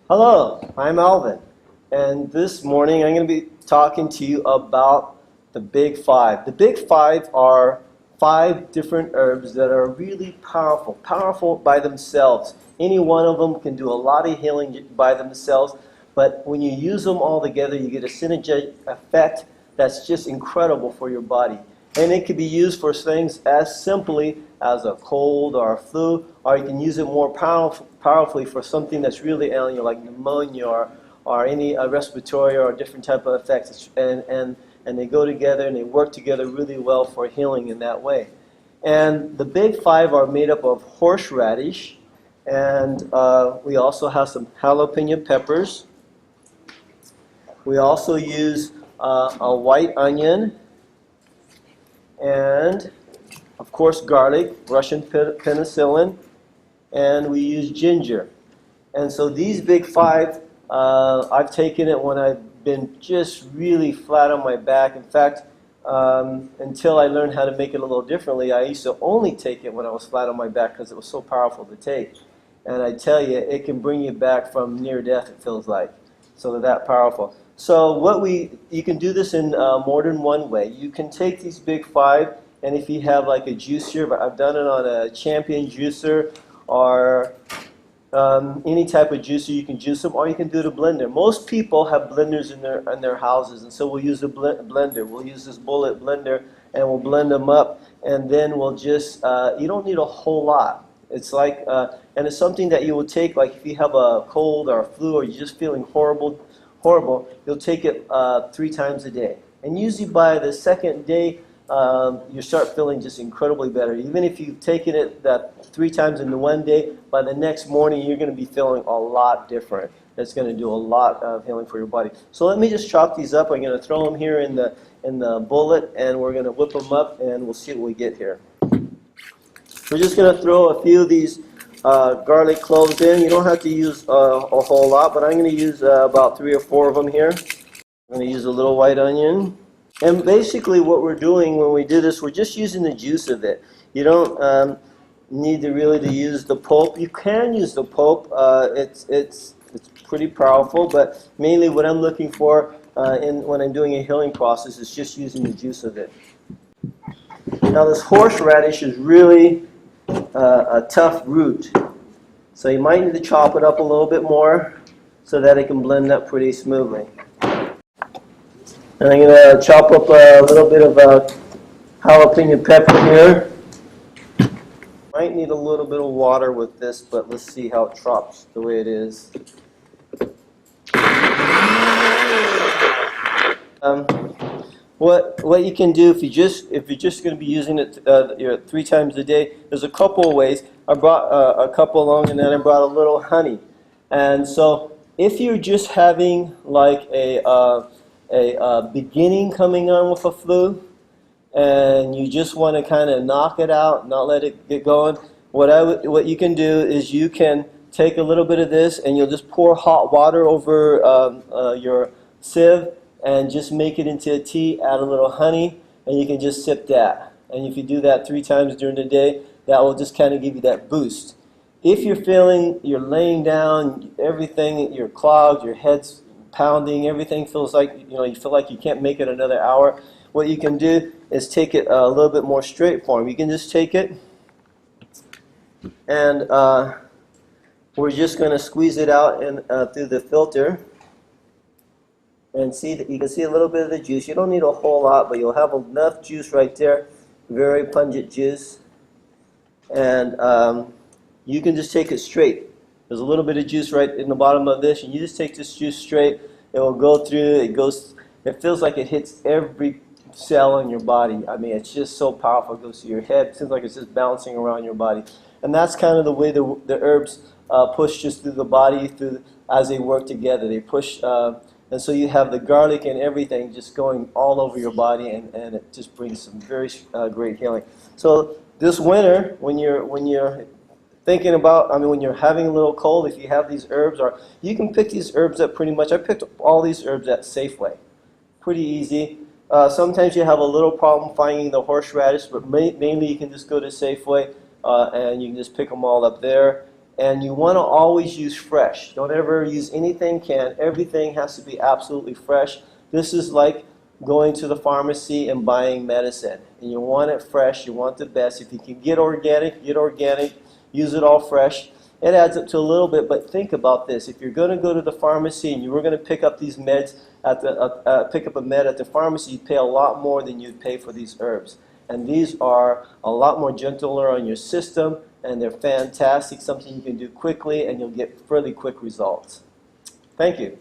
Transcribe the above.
Hello, I'm Alvin, and this morning I'm going to be talking to you about the Big Five. The Big Five are 5 different herbs that are really powerful by themselves. Any one of them can do a lot of healing by themselves, but when you use them all together, you get a synergistic effect that's just incredible for your body. And it can be used for things as simply as a cold or a flu, or you can use it more powerfully for something that's really ailing you, like pneumonia or any respiratory or different type of effects. And they go together and they work together really well for healing in that way. And the Big Five are made up of horseradish, and we also have some jalapeno peppers. We also use a white onion, and of course garlic, Russian penicillin, and we use ginger. And so these Big Five, I've taken it when I've been just really flat on my back. In fact, until I learned how to make it a little differently, I used to only take it when I was flat on my back because it was so powerful to take. And I tell you, it can bring you back from near death, it feels like. So they're that powerful. So you can do this in more than one way. You can take these Big Five, and if you have like a juicer, but I've done it on a Champion juicer or any type of juicer, you can juice them, or you can do the blender. Most people have blenders in their houses, and so we'll use a blender. We'll use this bullet blender, and we'll blend them up, and then we'll just, you don't need a whole lot. It's like, and it's something that you will take, like if you have a cold or a flu, or you're just feeling horrible, you'll take it 3 times a day. And usually by the second day, you start feeling just incredibly better. Even if you've taken it 3 times in the one day, by the next morning you're going to be feeling a lot different. It's going to do a lot of healing for your body. So let me just chop these up. I'm going to throw them here in the bullet, and we're going to whip them up, and we'll see what we get here. We're just going to throw a few of these garlic cloves in. You don't have to use a whole lot, but I'm going to use about 3 or 4 of them here. I'm going to use a little white onion. And basically what we're doing when we do this, we're just using the juice of it. You don't need to really use the pulp. You can use the pulp. It's pretty powerful, but mainly what I'm looking for when I'm doing a healing process is just using the juice of it. Now this horseradish is really a tough root, so you might need to chop it up a little bit more so that it can blend up pretty smoothly. And I'm going to chop up a little bit of jalapeno pepper here. Might need a little bit of water with this, but let's see how it chops the way it is. What you can do if you're just going to be using it 3 times a day, there's a couple of ways. I brought a couple along, and then I brought a little honey. And so if you're just having like a beginning coming on with a flu, and you just want to kind of knock it out, not let it get going, what you can do is you can take a little bit of this, and you'll just pour hot water over your sieve, and just make it into a tea, add a little honey, and you can just sip that. And if you do that 3 times during the day, that will just kind of give you that boost. If you're feeling you're laying down, everything, you're clogged, your head's pounding, everything feels like, you feel like you can't make it another hour, what you can do is take it a little bit more straight form. You can just take it, and we're just going to squeeze it out through the filter. And see that you can see a little bit of the juice. You don't need a whole lot, but you'll have enough juice right there. Very pungent juice. And you can just take it straight. There's a little bit of juice right in the bottom of this, and you just take this juice straight. It will go through. It feels like it hits every cell in your body. I mean, it's just so powerful. It goes to your head. It seems like it's just bouncing around your body. And that's kind of the way the herbs push just through the body as they work together. They push. And so you have the garlic and everything just going all over your body, and it just brings some very great healing. So this winter, when you're thinking about, when you're having a little cold, if you have these herbs, or you can pick these herbs up pretty much. I picked up all these herbs at Safeway. Pretty easy. Sometimes you have a little problem finding the horseradish, but mainly you can just go to Safeway and you can just pick them all up there. And you want to always use fresh. Don't ever use anything canned. Everything has to be absolutely fresh. This is like going to the pharmacy and buying medicine. And you want it fresh. You want the best. If you can get organic, get organic. Use it all fresh. It adds up to a little bit, but think about this. If you're going to go to the pharmacy and you were going to pick up these meds at the pick up a med at the pharmacy, you'd pay a lot more than you'd pay for these herbs. And these are a lot more gentler on your system, and they're fantastic. Something you can do quickly, and you'll get really quick results. Thank you.